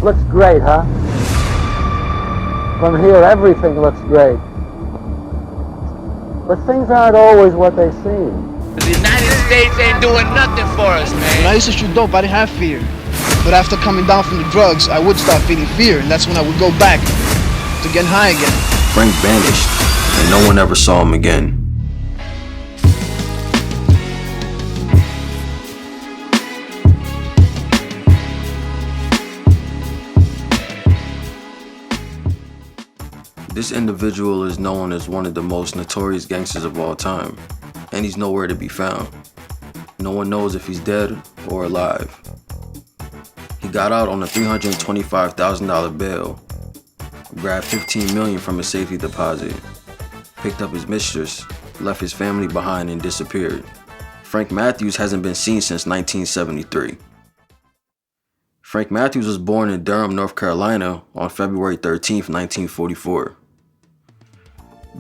Looks great, huh? From here, everything looks great. But things aren't always what they seem. The United States ain't doing nothing for us, man. When I used to shoot dope, I didn't have fear. But after coming down from the drugs, I would start feeling fear, and that's when I would go back to get high again. Frank vanished, and no one ever saw him again. This individual is known as one of the most notorious gangsters of all time, and he's nowhere to be found. No one knows if he's dead or alive. He got out on a $325,000 bail, grabbed $15 million from his safety deposit, picked up his mistress, left his family behind, and disappeared. Frank Matthews hasn't been seen since 1973. Frank Matthews was born in Durham, North Carolina on February 13, 1944.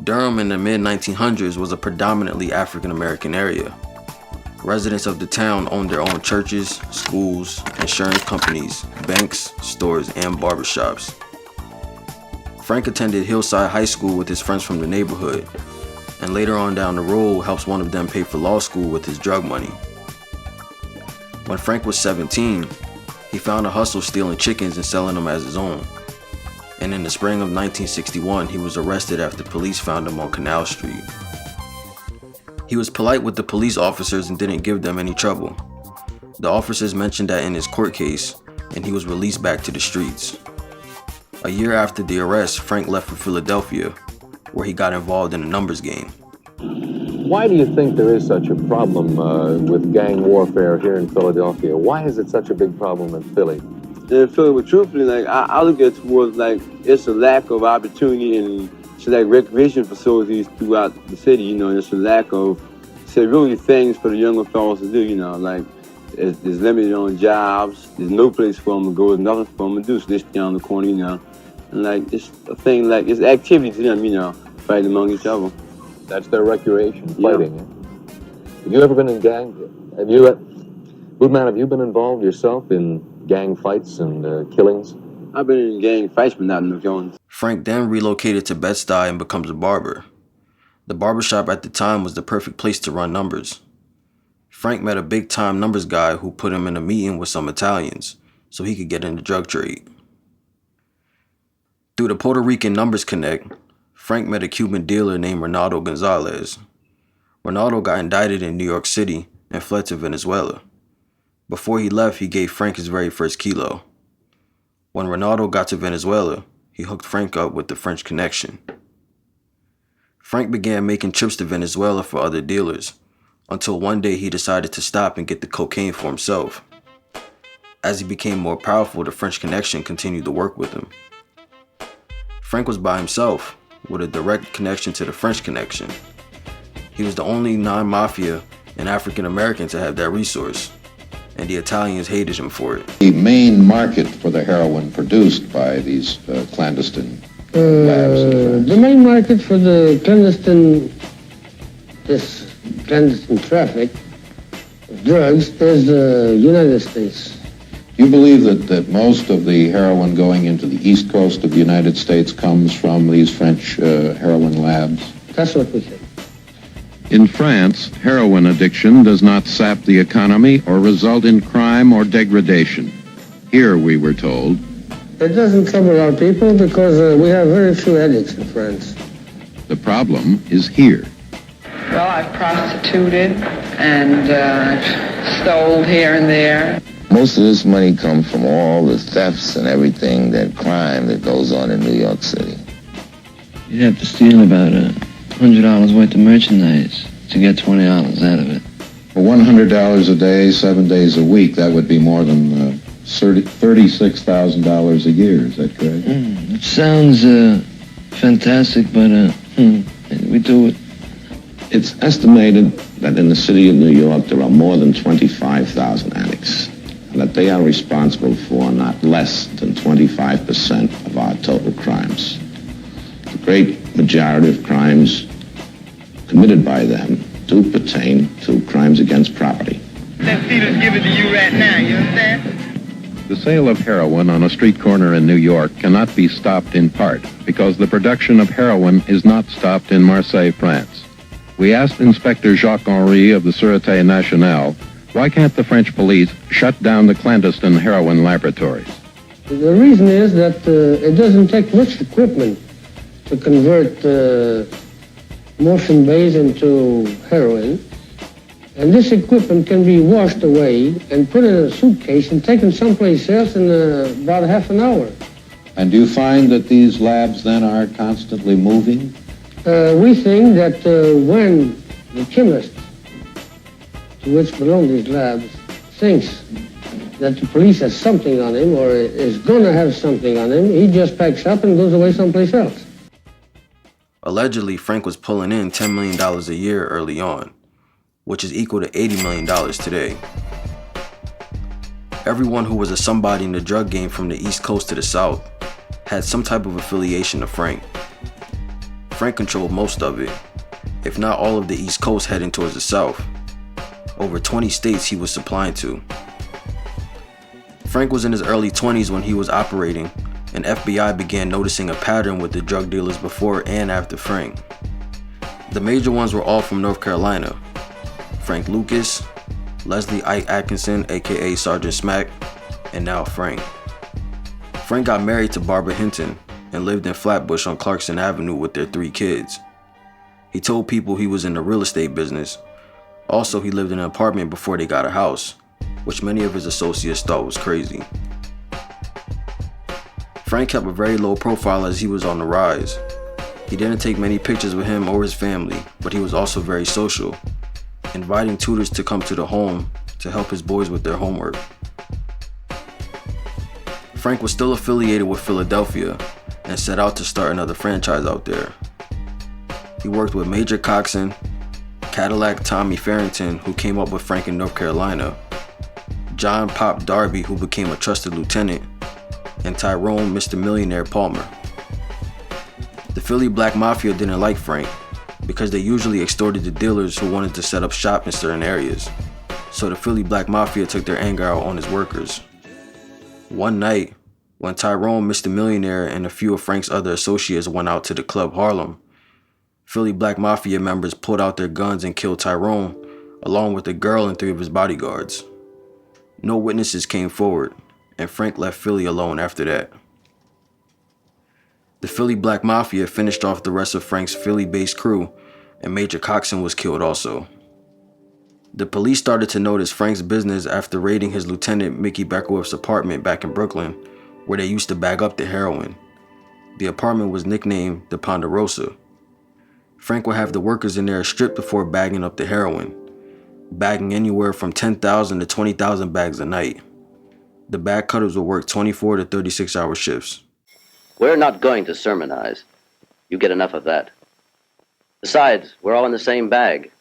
Durham in the mid-1900s was a predominantly African-American area. Residents of the town owned their own churches, schools, insurance companies, banks, stores, and barbershops. Frank attended Hillside High School with his friends from the neighborhood, and later on down the road helps one of them pay for law school with his drug money. When Frank was 17, he found a hustle stealing chickens and selling them as his own. And in the spring of 1961, he was arrested after police found him on Canal Street. He was polite with the police officers and didn't give them any trouble. The officers mentioned that in his court case, and he was released back to the streets. A year after the arrest, Frank left for Philadelphia, where he got involved in a numbers game. Why do you think there is such a problem with gang warfare here in Philadelphia? Why is it such a big problem in Philly? In Philly, but truthfully, like I look at it towards like it's a lack of opportunity and select recreation facilities throughout the city. You know, there's a lack of, say, really things for the younger fellas to do. You know, like there's limited on jobs. There's no place for them to go. There's nothing for them to do. So they stay on the corner, you know, and like it's a thing like it's activity to them, you know, fighting among each other. That's their recreation, fighting. Yeah. Have you ever been in gang? Goodman, have you been involved yourself in gang fights and killings? I've been in gang fights, but not in the killings. Frank then relocated to Bed-Stuy and becomes a barber. The barbershop at the time was the perfect place to run numbers. Frank met a big-time numbers guy who put him in a meeting with some Italians so he could get in the drug trade. Through the Puerto Rican Numbers Connect, Frank met a Cuban dealer named Ronaldo Gonzalez. Ronaldo got indicted in New York City and fled to Venezuela. Before he left, he gave Frank his very first kilo. When Ronaldo got to Venezuela, he hooked Frank up with the French connection. Frank began making trips to Venezuela for other dealers, until one day he decided to stop and get the cocaine for himself. As he became more powerful, the French connection continued to work with him. Frank was by himself, with a direct connection to the French connection. He was the only non-Mafia and African American to have that resource, and the Italians hated him for it. The main market for the heroin produced by these clandestine labs. The main market for the clandestine traffic of drugs is the United States. You believe that most of the heroin going into the east coast of the United States comes from these French heroin labs? That's what we think. In France, heroin addiction does not sap the economy or result in crime or degradation. Here, we were told, it doesn't trouble our people because we have very few addicts in France. the problem is here. Well, I've prostituted and stole here and there. Most of this money comes from all the thefts and everything, that crime that goes on in New York City. You'd have to steal about $100 worth of merchandise to get $20 out of it. For $100 a day, 7 days a week, that would be more than $36,000 a year, is that correct? It sounds fantastic, but we do it. It's estimated that in the city of New York there are more than 25,000 addicts, and that they are responsible for not less than 25% of our total crimes. The great majority of crimes committed by them do pertain to crimes against property. That Peter's giving to you right now, you understand? The sale of heroin on a street corner in New York cannot be stopped in part because the production of heroin is not stopped in Marseille, France. We asked Inspector Jacques-Henri of the Sûreté Nationale, why can't the French police shut down the clandestine heroin laboratories? The reason is that it doesn't take much equipment to convert morphine base into heroin. And this equipment can be washed away and put in a suitcase and taken someplace else in about half an hour. And do you find that these labs then are constantly moving? We think that when the chemist to which belong these labs thinks that the police has something on him or is going to have something on him, he just packs up and goes away someplace else. Allegedly, Frank was pulling in $10 million a year early on, which is equal to $80 million today. Everyone who was a somebody in the drug game from the East Coast to the South had some type of affiliation to Frank. Frank controlled most of it, if not all of the East Coast heading towards the South. Over 20 states he was supplying to. Frank was in his early 20s when he was operating, and FBI began noticing a pattern with the drug dealers before and after Frank. The major ones were all from North Carolina: Frank Lucas, Leslie Ike Atkinson, aka Sergeant Smack, and now Frank. Frank got married to Barbara Hinton and lived in Flatbush on Clarkson Avenue with their 3 kids. He told people he was in the real estate business. Also, he lived in an apartment before they got a house, which many of his associates thought was crazy. Frank kept a very low profile as he was on the rise. He didn't take many pictures with him or his family, but he was also very social, inviting tutors to come to the home to help his boys with their homework. Frank was still affiliated with Philadelphia and set out to start another franchise out there. He worked with Major Coxon, Cadillac Tommy Farrington, who came up with Frank in North Carolina, John Pop Darby, who became a trusted lieutenant, and Tyrone Mr. Millionaire Palmer. The Philly Black Mafia didn't like Frank because they usually extorted the dealers who wanted to set up shop in certain areas, so the Philly Black Mafia took their anger out on his workers. One night, when Tyrone Mr. Millionaire and a few of Frank's other associates went out to the Club Harlem, Philly Black Mafia members pulled out their guns and killed Tyrone, along with a girl and 3 of his bodyguards. No witnesses came forward, and Frank left Philly alone after that. The Philly Black Mafia finished off the rest of Frank's Philly-based crew, and Major Coxon was killed also. The police started to notice Frank's business after raiding his lieutenant Mickey Beckwith's apartment back in Brooklyn, where they used to bag up the heroin. The apartment was nicknamed the Ponderosa. Frank would have the workers in there stripped before bagging up the heroin, bagging anywhere from 10,000 to 20,000 bags a night. The bag cutters would work 24 to 36-hour shifts. We're not going to sermonize. You get enough of that. Besides, we're all in the same bag.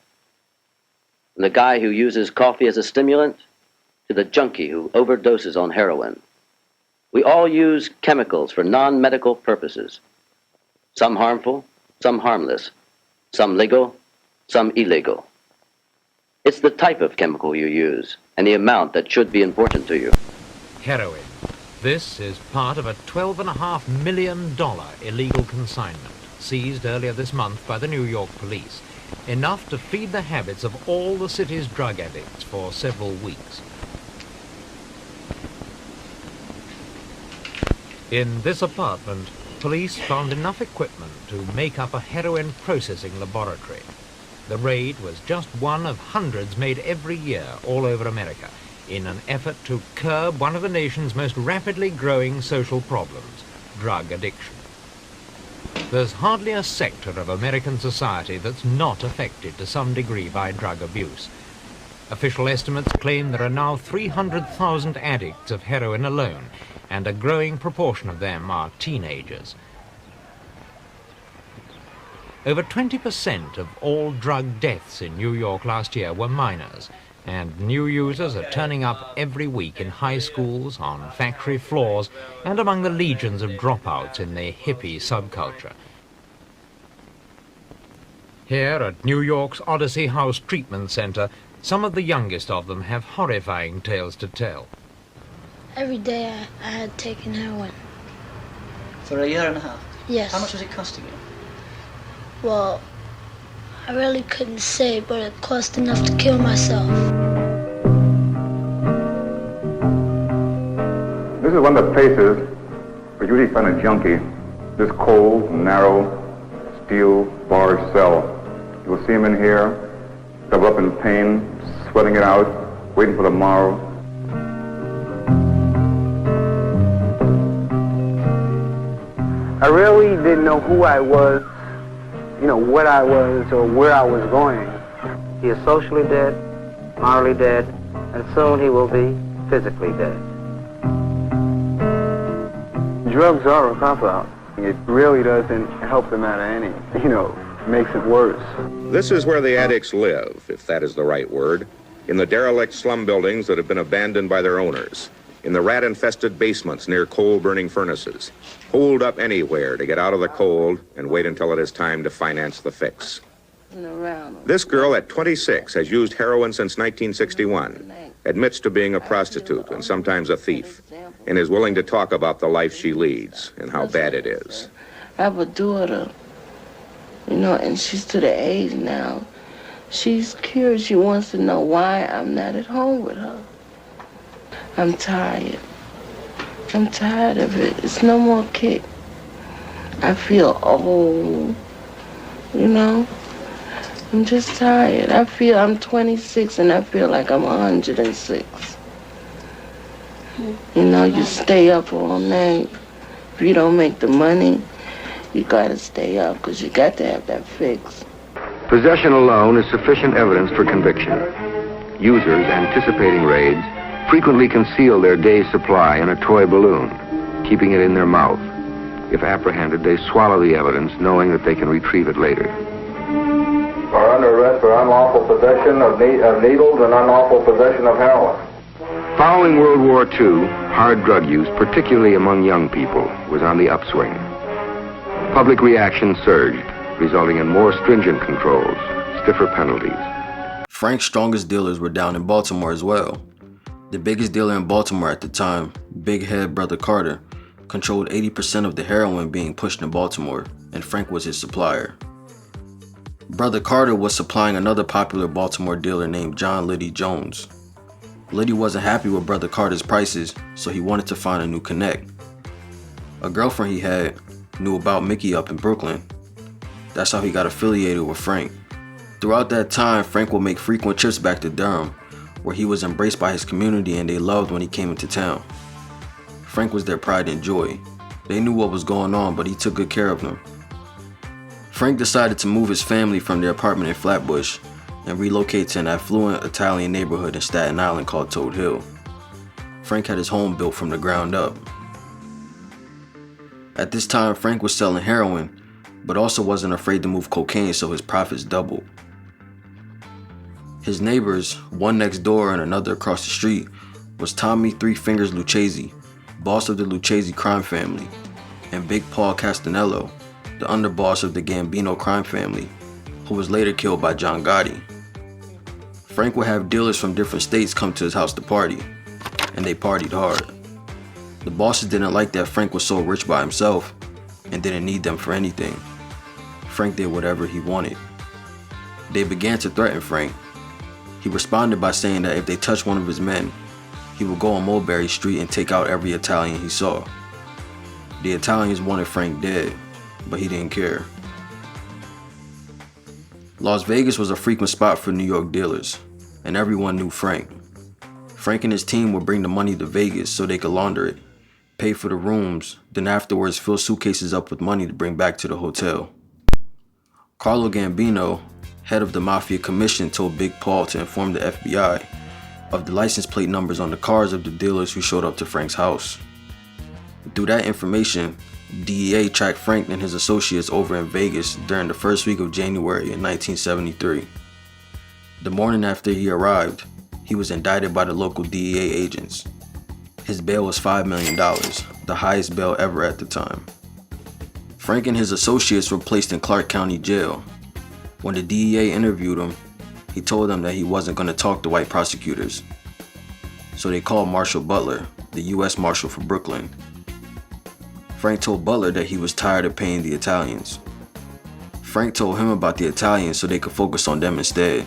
From the guy who uses coffee as a stimulant to the junkie who overdoses on heroin. We all use chemicals for non-medical purposes. Some harmful, some harmless. Some legal, some illegal. It's the type of chemical you use and the amount that should be important to you. Heroin. This is part of a $12.5 million illegal consignment seized earlier this month by the New York police, enough to feed the habits of all the city's drug addicts for several weeks. In this apartment, police found enough equipment to make up a heroin processing laboratory. The raid was just one of hundreds made every year all over America in an effort to curb one of the nation's most rapidly growing social problems, drug addiction. There's hardly a sector of American society that's not affected to some degree by drug abuse. Official estimates claim there are now 300,000 addicts of heroin alone, and a growing proportion of them are teenagers. Over 20% of all drug deaths in New York last year were minors, and new users are turning up every week in high schools, on factory floors, and among the legions of dropouts in the hippie subculture. Here at New York's Odyssey House Treatment Center, some of the youngest of them have horrifying tales to tell. Every day I had taken heroin. For a year and a half? Yes. How much was it costing you? Well, I really couldn't say, but it cost enough to kill myself. This is one of the places where you usually find a junkie. This cold, narrow, steel barred cell. You will see him in here, double up in pain, sweating it out, waiting for the morrow. I really didn't know who I was, what I was or where I was going. He is socially dead, morally dead, and soon he will be physically dead. Drugs are a cop-out. It really doesn't help the matter any, makes it worse. This is where the addicts live, if that is the right word, in the derelict slum buildings that have been abandoned by their owners, in the rat-infested basements near coal-burning furnaces, holed up anywhere to get out of the cold and wait until it is time to finance the fix. This girl at 26 has used heroin since 1961, admits to being a prostitute and sometimes a thief, and is willing to talk about the life she leads and how bad it is. I have a daughter, and she's to the age now. She's curious. She wants to know why I'm not at home with her. I'm tired. I'm tired of it. It's no more kick. I feel old, I'm just tired. I'm 26 and I feel like I'm 106. You stay up all night. If you don't make the money, you gotta stay up because you got to have that fix. Possession alone is sufficient evidence for conviction. Users anticipating raids frequently conceal their day's supply in a toy balloon, keeping it in their mouth. If apprehended, they swallow the evidence, knowing that they can retrieve it later. Are under arrest for unlawful possession of needles and unlawful possession of heroin. Following World War II, hard drug use, particularly among young people, was on the upswing. Public reaction surged, resulting in more stringent controls, stiffer penalties. Frank's strongest dealers were down in Baltimore as well. The biggest dealer in Baltimore at the time, Big Head Brother Carter, controlled 80% of the heroin being pushed in Baltimore, and Frank was his supplier. Brother Carter was supplying another popular Baltimore dealer named John Liddy Jones. Liddy wasn't happy with Brother Carter's prices, so he wanted to find a new connect. A girlfriend he had knew about Mickey up in Brooklyn. That's how he got affiliated with Frank. Throughout that time, Frank would make frequent trips back to Durham, where he was embraced by his community and they loved when he came into town. Frank was their pride and joy. They knew what was going on, but he took good care of them. Frank decided to move his family from their apartment in Flatbush and relocate to an affluent Italian neighborhood in Staten Island called Toad Hill. Frank had his home built from the ground up. At this time, Frank was selling heroin, but also wasn't afraid to move cocaine, so his profits doubled. His neighbors, one next door and another across the street, was Tommy Three Fingers Lucchese, boss of the Lucchese crime family, and Big Paul Castanello, the underboss of the Gambino crime family, who was later killed by John Gotti. Frank would have dealers from different states come to his house to party, and they partied hard. The bosses didn't like that Frank was so rich by himself and didn't need them for anything. Frank did whatever he wanted. They began to threaten Frank. He responded by saying that if they touched one of his men, he would go on Mulberry Street and take out every Italian he saw. The Italians wanted Frank dead, but he didn't care. Las Vegas was a frequent spot for New York dealers, and everyone knew Frank. Frank and his team would bring the money to Vegas so they could launder it, pay for the rooms, then afterwards fill suitcases up with money to bring back to the hotel. Carlo Gambino, head of the Mafia Commission, told Big Paul to inform the FBI of the license plate numbers on the cars of the dealers who showed up to Frank's house. Through that information, DEA tracked Frank and his associates over in Vegas during the first week of January in 1973. The morning after he arrived, he was indicted by the local DEA agents. His bail was $5 million, the highest bail ever at the time. Frank and his associates were placed in Clark County Jail. When the DEA interviewed him, he told them that he wasn't going to talk to white prosecutors. So they called Marshall Butler, the U.S. Marshal for Brooklyn. Frank told Butler that he was tired of paying the Italians. Frank told him about the Italians so they could focus on them instead.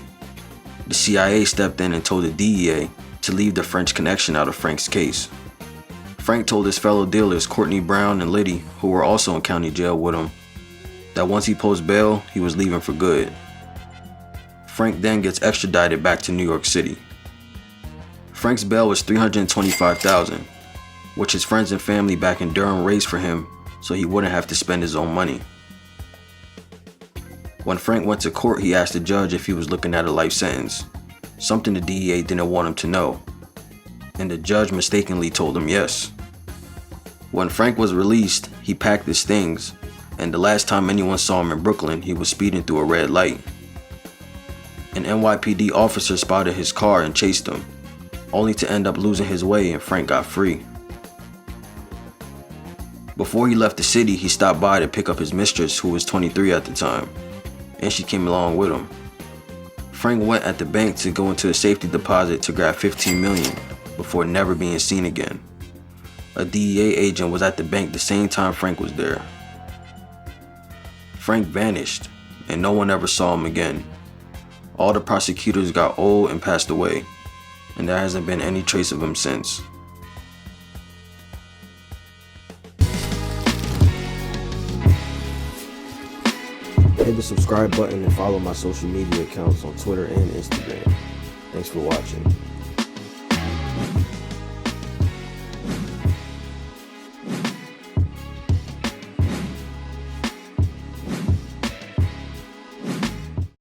The CIA stepped in and told the DEA to leave the French connection out of Frank's case. Frank told his fellow dealers, Courtney Brown and Liddy, who were also in county jail with him, that once he posts bail, he was leaving for good. Frank then gets extradited back to New York City. Frank's bail was $325,000, which his friends and family back in Durham raised for him so he wouldn't have to spend his own money. When Frank went to court, he asked the judge if he was looking at a life sentence, something the DEA didn't want him to know, and the judge mistakenly told him yes. When Frank was released, he packed his things, and the last time anyone saw him in Brooklyn, he was speeding through a red light. An NYPD officer spotted his car and chased him, only to end up losing his way and Frank got free. Before he left the city, he stopped by to pick up his mistress, who was 23 at the time, and she came along with him. Frank went at the bank to go into a safety deposit to grab $15 million before never being seen again. A DEA agent was at the bank the same time Frank was there. Frank vanished, and no one ever saw him again. All the prosecutors got old and passed away, and there hasn't been any trace of him since. Hit the subscribe button and follow my social media accounts on Twitter and Instagram. Thanks for watching.